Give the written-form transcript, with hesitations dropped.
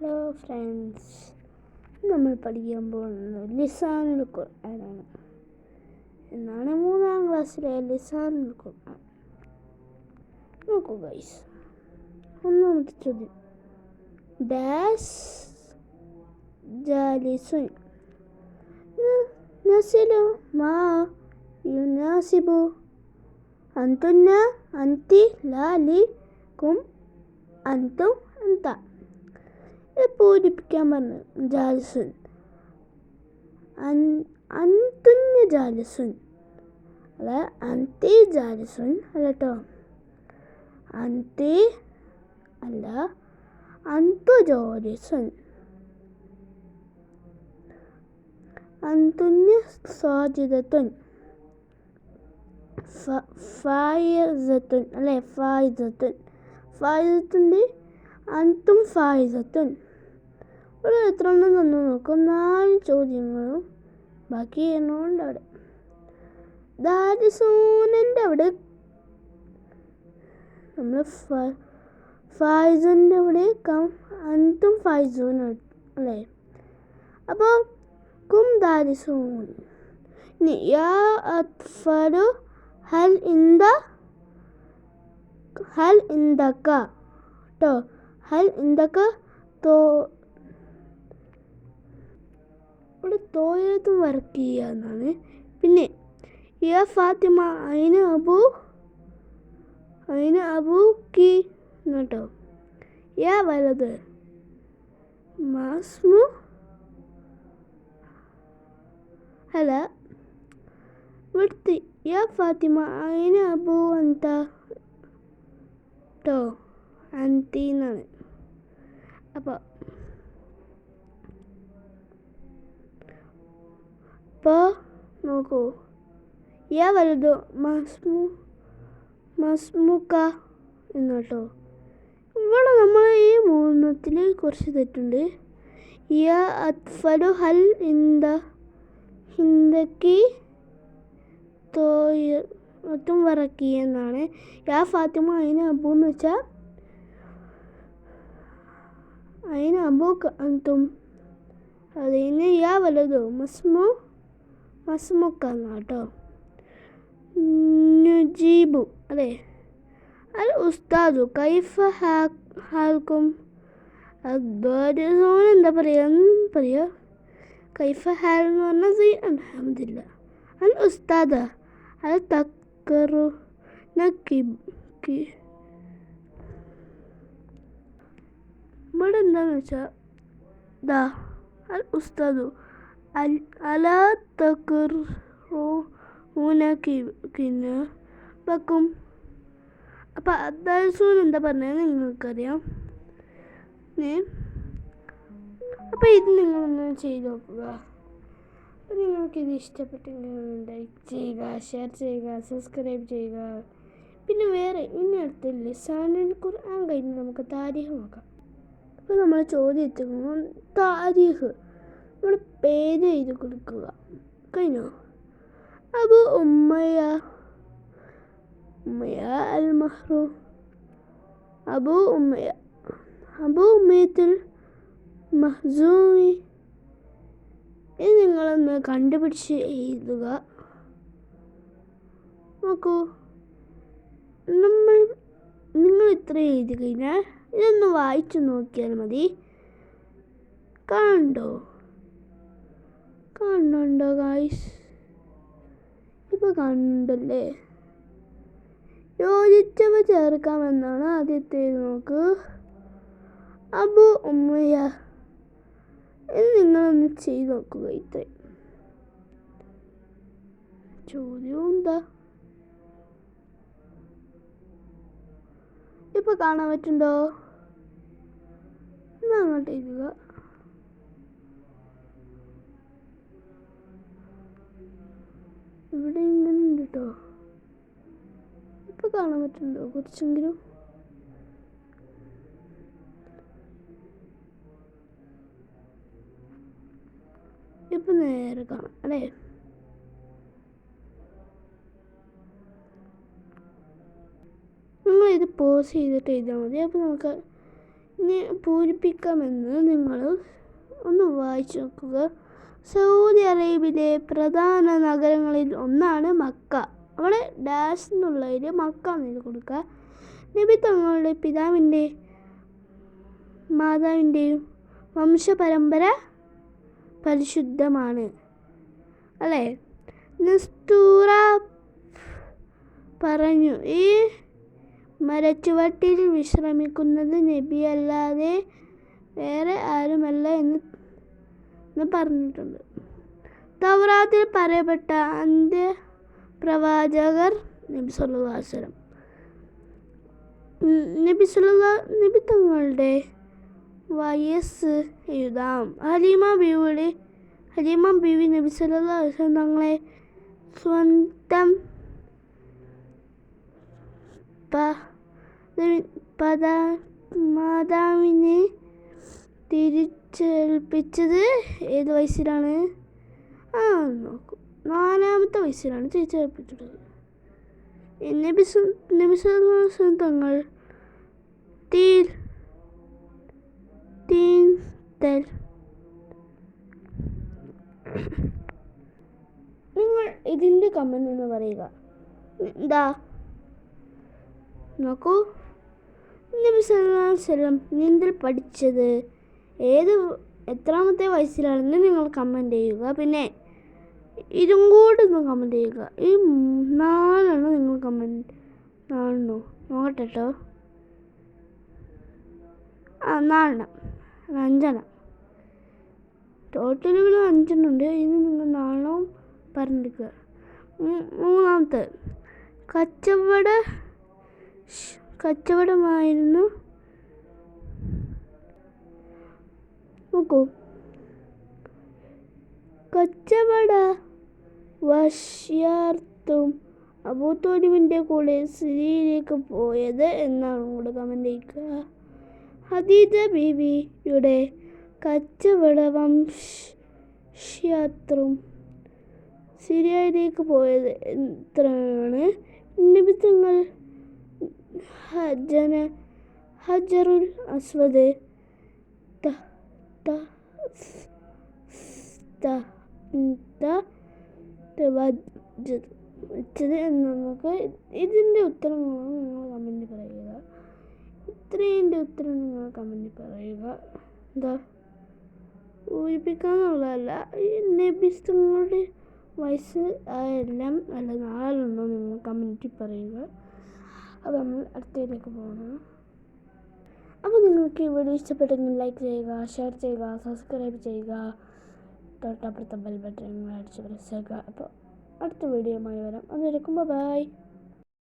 Hello friends, നമ്മൾ പഠിക്കാൻ പോകുന്നത് ലിസാനുൽ ഖുർആനാണ്. എന്നാണ് 3ാം ക്ലാസ്സിലെ ലിസാനുൽ ഖുർആൻ. നോക്കൂ ഗൈസ്, ഒന്നാമത്തെ ചോദ്യം, ഡാഷ് ജാലിസുൻ നസിലു മാ യുനാസിബു അന്തുന്ന അന്തി ലാലിക്കും അന്തും അന്ത. പൂരിപ്പിക്കാൻ പറഞ്ഞു. ജാലിസുൻ അന്തുന്യ ജാലിസുൻ അല്ല, അന്തി ജാലിസുൻ അല്ല കേട്ടോ. അന്തി അല്ല, അന്തു ജാലിസുൻ. അന്തുന്യ സാജിദത്തുൻ ഫായിസത്തുൻ അല്ലേ, ഫായിസത്തുൻ. ഫായിസത്തുൻ്റെ അന്തും ഫായിസത്തുൻ. ഇവിടെ എത്ര എണ്ണം തന്നു നോക്കും? 4 ചോദ്യങ്ങളും ബാക്കി എണ്ണമുണ്ട് അവിടെ. ദാരിസൂനൻ്റെ അവിടെ നമ്മൾ ഫായിസൂൻ്റെ അവിടെ അന്തും ഫായിസൂൻ അല്ലേ. അപ്പോൾ കും ദാരിസൂൻ. ഇനി യാ അത്ഫലു ഹൽ ഇന്ദക കേട്ടോ. ഹൽ ഇന്ദക ഇവിടെ തോയത്തും വർക്ക് ചെയ്യുക എന്നാണ്. പിന്നെ യാ ഫാത്തിമ അയിന് അബു കി കേട്ടോ. യാ വലത് മാസ്മു അല്ല, ഇവിടുത്തെ യാ ഫാത്തിമ അയിന് അബു അന്ത കേട്ടോ, അന്തി എന്നാണ്. അപ്പോൾ നോക്കൂ, യാ വലുത് മസ്മുക്ക എന്ന് കേട്ടോ. ഇവിടെ നമ്മൾ ഈ 3ത്തിൽ കുറച്ച് തെറ്റുണ്ട്. യാ അത്ഫലു ഹൽ ഹിന്ദക്കി തോയത്തും വറക്കി എന്നാണ്. യാ ഫാത്തിമ അതിന് അബു എന്ന് വെച്ചാൽ അതിന് അബു അന്തും. അതിന് യാ വലുത് മസ്മുക്ക എന്നാണ് കേട്ടോ. നുജീബു അല്ലേ. അൽ ഉസ്താദു കൈഫ ഹാൽക്കും. എന്താ പറയുക കൈഫ ഹാൽ എന്ന് പറഞ്ഞാൽ അൽഹംദുലില്ലാ. അൽ ഉസ്താദ അൽ തക്കറു ഇവിടെ എന്താന്ന് വെച്ചാൽ ദാ അൽ ഉസ്താദു അലാ തക്കറുനക്കിന് വെക്കും. അപ്പം അദ്ദാസൂൻ എന്താ പറഞ്ഞത് നിങ്ങൾക്കറിയാം. അപ്പോൾ ഇത് നിങ്ങളൊന്ന് ചെയ്ത് നോക്കുക. അപ്പോൾ നിങ്ങൾക്കിത് ഇഷ്ടപ്പെട്ടെങ്കിൽ ലൈക്ക് ചെയ്യുക, ഷെയർ ചെയ്യുക, സബ്സ്ക്രൈബ് ചെയ്യുക. പിന്നെ വേറെ ഇനി അടുത്ത ലിസാനുൽ ഖുർആൻ കഴിഞ്ഞ് നമുക്ക് താരീഖ് നോക്കാം. അപ്പോൾ നമ്മൾ ചോദ്യം താരീഖ് നമ്മുടെ പേര് എഴുതി കൊടുക്കുക. കഴിഞ്ഞോ? അബു ഉമ്മയ്യ അൽ മഹ്റൂം, അബു ഉമ്മയത്തുൽ മഹ്സൂമി. ഇത് നിങ്ങളൊന്ന് കണ്ടുപിടിച്ച് എഴുതുക. നോക്കൂ, നിങ്ങൾ ഇത്ര എഴുതി കഴിഞ്ഞാൽ ഇതൊന്ന് വായിച്ചു നോക്കിയാൽ മതി. കാണുന്നുണ്ടോ ഗായ്സ്? ഇപ്പോൾ കാണുന്നുണ്ടല്ലേ? യോജിച്ചവ ചേർക്കാമെന്നാണ് ആദ്യത്തെ. നോക്ക്, അബു ഉമ്മയ്യ. ഇത് നിങ്ങളൊന്ന് ചെയ്ത് നോക്കുക. ഇത്രയും ചോദ്യവും എന്താ ഇപ്പൊ കാണാൻ പറ്റുണ്ടോ? അങ്ങോട്ട് എഴുതുക. ഇവിടെ ഇങ്ങനെ ഉണ്ട് കേട്ടോ. ഇപ്പൊ കാണാൻ പറ്റുന്നുണ്ടോ? കുറച്ചെങ്കിലും ഇപ്പൊ നേരെ കാണാം അല്ലേ. നിങ്ങൾ ഇത് പോസ് ചെയ്തിട്ട് എഴുതിയാൽ മതി. അപ്പോൾ നമുക്ക് പൂരിപ്പിക്കാമെന്ന് നിങ്ങൾ ഒന്ന് വായിച്ചു നോക്കുക. സൗദി അറേബ്യയിലെ പ്രധാന നഗരങ്ങളിൽ ഒന്നാണ് മക്ക. അവിടെ ഡാഷ് എന്നുള്ളതിൽ മക്ക എന്ന് കൊടുക്കുക. നബി തങ്ങളുടെ പിതാവിൻ്റെയും മാതാവിൻ്റെയും വംശപരമ്പര പരിശുദ്ധമാണ് അല്ലേ? നസ്തൂറ പറഞ്ഞു, ഈ മരച്ചുവട്ടിൽ വിശ്രമിക്കുന്നത് നബി അല്ലാതെ വേറെ ആരുമല്ല എന്ന് പറഞ്ഞിട്ടുണ്ട്. തൗറാത്തിൽ പറയപ്പെട്ട അന്ത്യപ്രവാചകർ നബി സല്ലല്ലാഹു അലൈഹി വസല്ലം. നബി തങ്ങളുടെ വയസ്സ് എഴുതാം. ഹലീമ ബീവി നബി സല്ലല്ലാഹു അലൈഹി വസല്ലം തങ്ങളെ സ്വന്തം മാതാവിനെ തിരിച്ചേൽപ്പിച്ചത് ഏത് വയസ്സിലാണ്? നോക്കൂ, 4-ാമത്തെ വയസ്സിലാണ് തിരിച്ചേൽപ്പിച്ചത്. നബി സല്ലല്ലാഹു അലൈഹി വസല്ലം തങ്ങൾ നിങ്ങൾ ഇതിൻ്റെ കമന്റ് എന്ന് പറയുക. എന്താ നോക്കൂ, നബി സല്ലല്ലാഹു അലൈഹി വസല്ലം നീന്തൽ പഠിച്ചത് എത്രാമത്തെ വയസ്സിലാണെന്ന് നിങ്ങൾ കമൻറ്റ് ചെയ്യുക. പിന്നെ ഇതും കൂടെ ഒന്ന് കമൻറ്റ് ചെയ്യുക. ഈ 4 നിങ്ങൾ കമൻറ്റ് 4 നോക്കട്ടെ കേട്ടോ. 4 5 ടോട്ടൽ 5 ഉണ്ട്. ഇനി നിങ്ങൾ 4 പറഞ്ഞിരിക്കുക. 3-ാമത്തെ കച്ചവടമായിരുന്നു. നോക്കൂ, കച്ചവട വശ്യാർത്ഥം അബൂ ത്വാലിബിൻ്റെ കൂടെ സിറിയയിലേക്ക് പോയത് എന്നാണ് കൂടെ കമൻ്റ് ചെയ്യുക. ഖദീജ ബീവിയുടെ കച്ചവട വംശയാത്രം സിറിയയിലേക്ക് പോയത് എത്രയാണ്? നബി തങ്ങൾ ഹജറുൽ അസ്വദ് വെച്ചത് എന്ന് നമുക്ക് ഇതിൻ്റെ ഉത്തരം നിങ്ങൾ കമൻറ്റ് പറയുക. ഇത്രേൻ്റെ ഉത്തരം നിങ്ങൾ കമൻറ്റ് പറയുക. എന്താ പൂരിപ്പിക്കാന്നുള്ളതല്ല, ഈ നബിസ്തങ്ങളുടെ വയസ്സ് എല്ലാം അല്ല 4 നിങ്ങൾ കമൻറ്റ് പറയുക. അപ്പോൾ നമ്മൾ അടുത്തതിലേക്ക് പോകണം. അപ്പോൾ നിങ്ങൾക്ക് ഈ വീഡിയോ ഇഷ്ടപ്പെട്ടെങ്കിൽ ലൈക്ക് ചെയ്യുക, ഷെയർ ചെയ്യുക, സബ്സ്ക്രൈബ് ചെയ്യുക, തൊട്ടപ്പുറത്തെ ബെൽ ബട്ടൺ അടിച്ച് പ്രസ് ചെയ്യുക. അപ്പോൾ അടുത്ത വീഡിയോയുമായി വരാം. അതുവരെക്കും ബൈ.